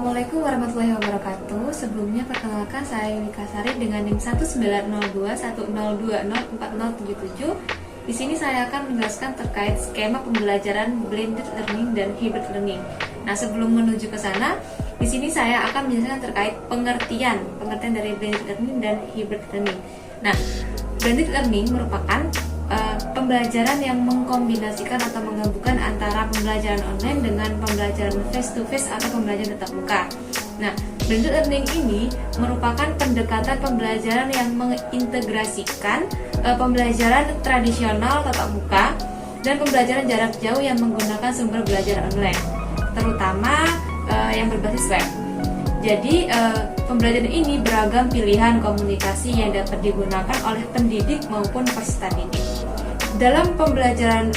Assalamualaikum warahmatullahi wabarakatuh. Sebelumnya perkenalkan saya Yuni Kasari dengan NIM 190210204077. Di sini saya akan menjelaskan terkait skema pembelajaran blended learning dan hybrid learning. Nah, sebelum menuju ke sana, di sini saya akan menjelaskan terkait pengertian dari blended learning dan hybrid learning. Nah, blended learning merupakan pembelajaran yang mengkombinasikan atau menggabungkan antara pembelajaran online dengan pembelajaran face to face atau pembelajaran tatap muka. Nah, blended learning ini merupakan pendekatan pembelajaran yang mengintegrasikan pembelajaran tradisional tatap muka dan pembelajaran jarak jauh yang menggunakan sumber belajar online, terutama yang berbasis web. Jadi, pembelajaran ini beragam pilihan komunikasi yang dapat digunakan oleh pendidik maupun peserta didik. Dalam pembelajaran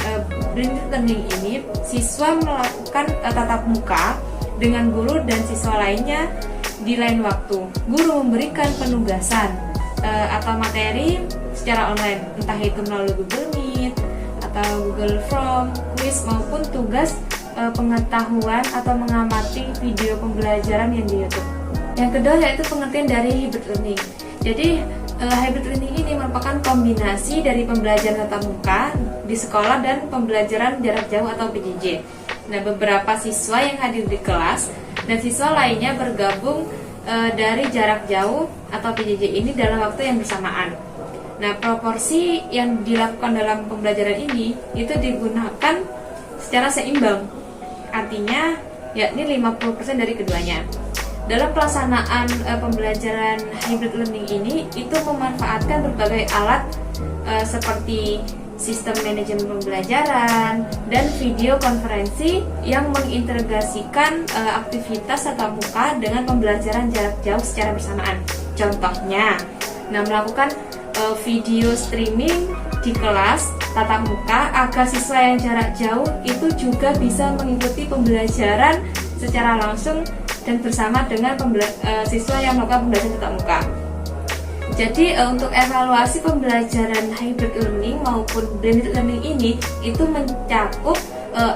blended learning ini, siswa melakukan tatap muka dengan guru dan siswa lainnya di lain waktu. Guru memberikan penugasan atau materi secara online, entah itu melalui Google Meet atau Google Form, quiz maupun tugas pengetahuan atau mengamati video pembelajaran yang di YouTube. Yang kedua yaitu pengertian dari hybrid learning. Jadi hybrid learning ini merupakan kombinasi dari pembelajaran tatap muka di sekolah dan pembelajaran jarak jauh atau PJJ. Nah, beberapa siswa yang hadir di kelas dan siswa lainnya bergabung dari jarak jauh atau PJJ ini dalam waktu yang bersamaan. Nah, proporsi yang dilakukan dalam pembelajaran ini itu digunakan secara seimbang. Artinya yakni 50% dari keduanya. Dalam pelaksanaan pembelajaran hybrid learning ini itu memanfaatkan berbagai alat seperti sistem manajemen pembelajaran dan video konferensi yang mengintegrasikan aktivitas tatap muka dengan pembelajaran jarak jauh secara bersamaan. Contohnya, melakukan video streaming di kelas tatap muka agar siswa yang jarak jauh itu juga bisa mengikuti pembelajaran secara langsung dan bersama dengan siswa yang melakukan pembelajaran tatap muka. Jadi untuk evaluasi pembelajaran hybrid learning maupun blended learning ini itu mencakup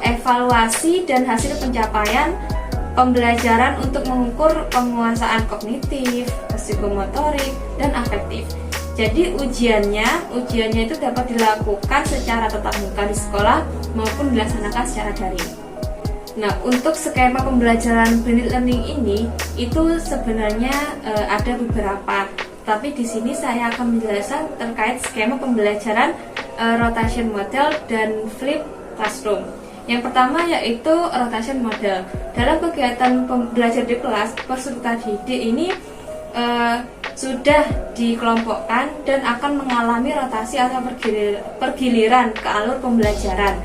evaluasi dan hasil pencapaian pembelajaran untuk mengukur penguasaan kognitif, psikomotorik, dan afektif. Jadi ujiannya itu dapat dilakukan secara tatap muka di sekolah maupun dilaksanakan secara daring. Nah, untuk skema pembelajaran blended learning ini itu sebenarnya ada beberapa, tapi di sini saya akan menjelaskan terkait skema pembelajaran rotation model dan flip classroom. Yang pertama yaitu rotation model. Dalam kegiatan belajar di kelas, peserta didik ini sudah dikelompokkan dan akan mengalami rotasi atau pergiliran ke alur pembelajaran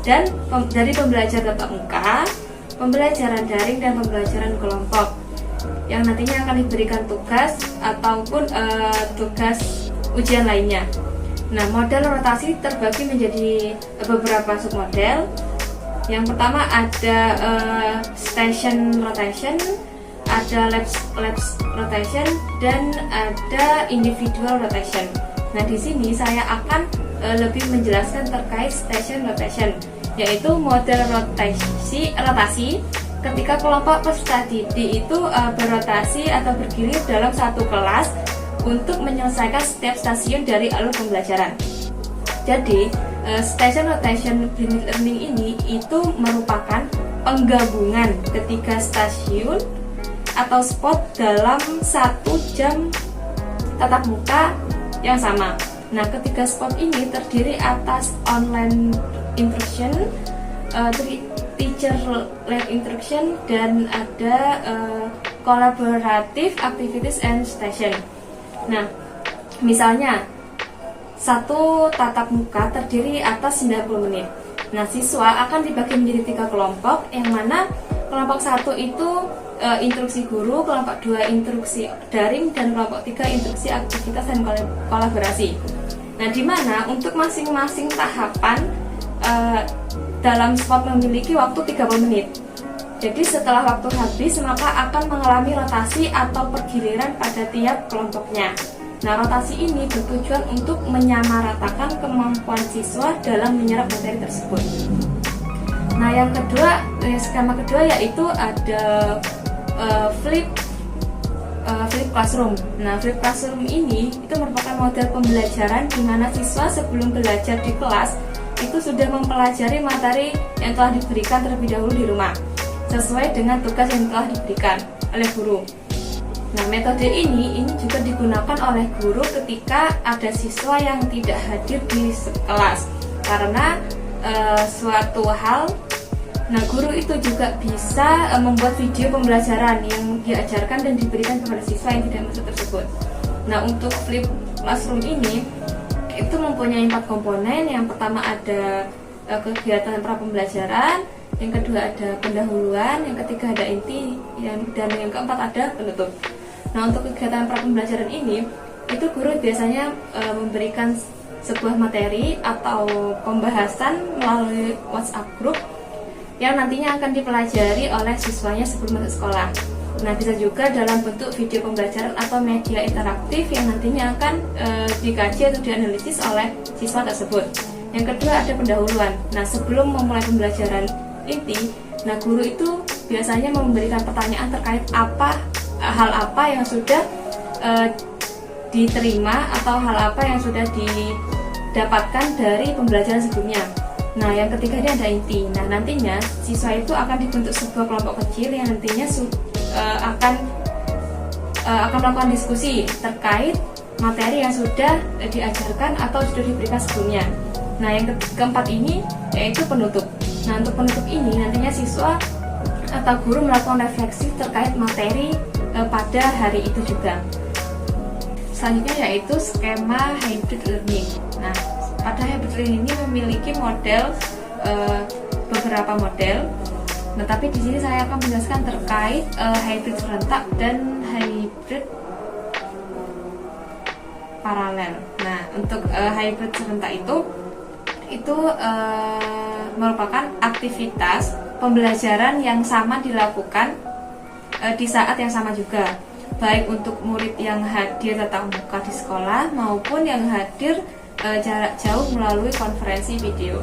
dan dari pembelajaran tatap muka, pembelajaran daring dan pembelajaran kelompok yang nantinya akan diberikan tugas ataupun tugas ujian lainnya. Nah, model rotasi terbagi menjadi beberapa submodel. Yang pertama ada station rotation, ada labs rotation, dan ada individual rotation. Nah, di sini saya akan lebih menjelaskan terkait station rotation, yaitu model rotasi ketika kelompok peserta didik itu berotasi atau bergilir dalam satu kelas untuk menyelesaikan setiap stasiun dari alur pembelajaran. Jadi, station rotation blended learning ini itu merupakan penggabungan ketiga stasiun atau spot dalam 1 jam tatap muka yang sama. Nah, ketiga spot ini terdiri atas online instruction, teacher-led instruction, dan ada collaborative activities and station. Nah, misalnya satu tatap muka terdiri atas 90 menit. Nah, siswa akan dibagi menjadi 3 kelompok, yang mana kelompok 1 itu instruksi guru, kelompok 2 instruksi daring, dan kelompok 3 instruksi aktivitas dan kolaborasi. Nah, di mana untuk masing-masing tahapan dalam spot memiliki waktu 30 menit. Jadi setelah waktu habis maka akan mengalami rotasi atau pergiliran pada tiap kelompoknya. Nah, rotasi ini bertujuan untuk menyamaratakan kemampuan siswa dalam menyerap materi tersebut. Nah, yang kedua, skema kedua yaitu ada flip classroom. Nah, flip classroom ini itu merupakan model pembelajaran di mana siswa sebelum belajar di kelas itu sudah mempelajari materi yang telah diberikan terlebih dahulu di rumah sesuai dengan tugas yang telah diberikan oleh guru. Nah, metode ini juga digunakan oleh guru ketika ada siswa yang tidak hadir di kelas karena suatu hal. Nah, guru itu juga bisa membuat video pembelajaran yang diajarkan dan diberikan kepada siswa yang tidak masuk tersebut. Nah, untuk flip classroom ini itu mempunyai 4 komponen. Yang pertama ada kegiatan pra pembelajaran, yang kedua ada pendahuluan, yang ketiga ada inti, dan yang keempat ada penutup. Nah, untuk kegiatan pra pembelajaran ini itu guru biasanya memberikan sebuah materi atau pembahasan melalui WhatsApp group yang nantinya akan dipelajari oleh siswanya sebelum masuk sekolah. Nah, bisa juga dalam bentuk video pembelajaran atau media interaktif yang nantinya akan dikaji atau dianalisis oleh siswa tersebut. Yang kedua ada pendahuluan. Nah, sebelum memulai pembelajaran inti, nah guru itu biasanya memberikan pertanyaan terkait hal apa yang sudah diterima atau hal apa yang sudah didapatkan dari pembelajaran sebelumnya. Nah, yang ketiga ini ada inti. Nah, nantinya siswa itu akan dibentuk sebuah kelompok kecil yang nantinya akan melakukan diskusi terkait materi yang sudah diajarkan atau sudah diberikan sebelumnya. Nah, yang keempat ini yaitu penutup. Nah, untuk penutup ini nantinya siswa atau guru melakukan refleksi terkait materi pada hari itu juga. Selanjutnya yaitu skema hybrid learning. Nah, pada hybrid learning ini memiliki beberapa model. Nah, tapi di sini saya akan menjelaskan terkait hybrid serentak dan hybrid paralel. Nah, untuk hybrid serentak itu merupakan aktivitas pembelajaran yang sama dilakukan di saat yang sama juga, baik untuk murid yang hadir tatap muka di sekolah maupun yang hadir jarak jauh melalui konferensi video.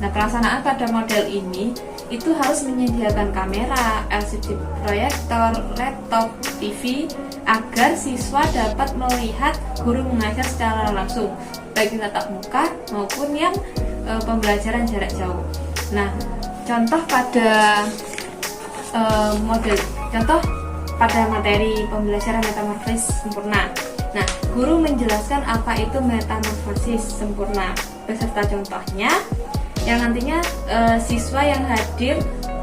Nah, pelaksanaan pada model ini itu harus menyediakan kamera, LCD proyektor, laptop, TV agar siswa dapat melihat guru mengajar secara langsung, baik tatap muka maupun yang pembelajaran jarak jauh. Nah, contoh pada materi pembelajaran metamorfosis sempurna. Nah, guru menjelaskan apa itu metamorfosis sempurna beserta contohnya yang nantinya siswa yang hadir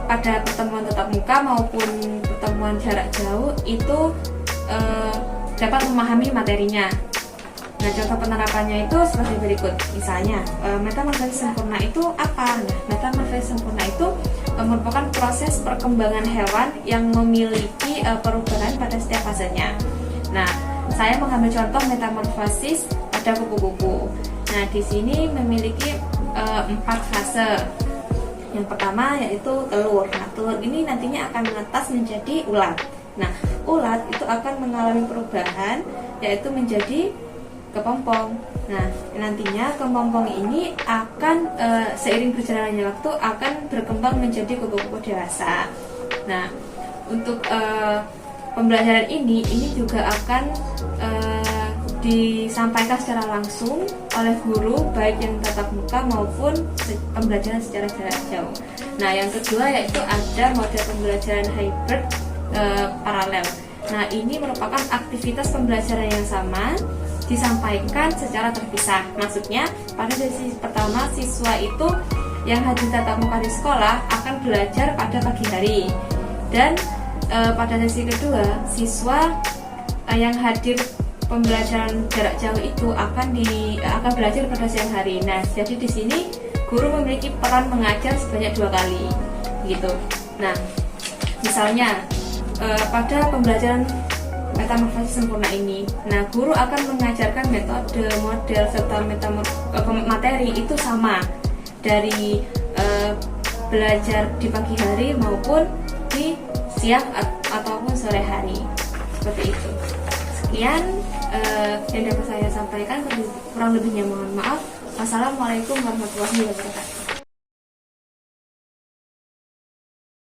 pada pertemuan tatap muka maupun pertemuan jarak jauh itu dapat memahami materinya. Nah, contoh penerapannya itu seperti berikut. Misalnya, metamorfosis sempurna itu apa? Nah, metamorfosis sempurna itu merupakan proses perkembangan hewan yang memiliki perubahan pada setiap fasenya. Nah, saya mengambil contoh metamorfosis pada kupu-kupu. Nah, di sini memiliki 4 fase. Yang pertama yaitu telur. Nah, telur ini nantinya akan menetas menjadi ulat. Nah, ulat itu akan mengalami perubahan yaitu menjadi kepompong. Nah, nantinya kepompong ini akan seiring berjalannya waktu akan berkembang menjadi kupu-kupu dewasa. Nah, untuk pembelajaran ini juga akan disampaikan secara langsung oleh guru baik yang tatap muka maupun pembelajaran secara jarak jauh. Nah, yang kedua yaitu ada model pembelajaran hybrid paralel. Nah, ini merupakan aktivitas pembelajaran yang sama disampaikan secara terpisah. Maksudnya, pada sesi pertama siswa itu yang hadir tatap muka di sekolah akan belajar pada pagi hari, dan pada sesi kedua siswa yang hadir pembelajaran jarak jauh itu akan belajar pada siang hari. Nah, jadi di sini guru memiliki peran mengajar sebanyak 2 kali, gitu. Nah, misalnya pada pembelajaran metamorfosis sempurna ini, nah guru akan mengajarkan metode, model serta materi itu sama dari belajar di pagi hari maupun di siang ataupun sore hari, seperti itu. Sekian yang dapat saya sampaikan, kurang lebihnya mohon maaf. Wassalamualaikum warahmatullahi wabarakatuh.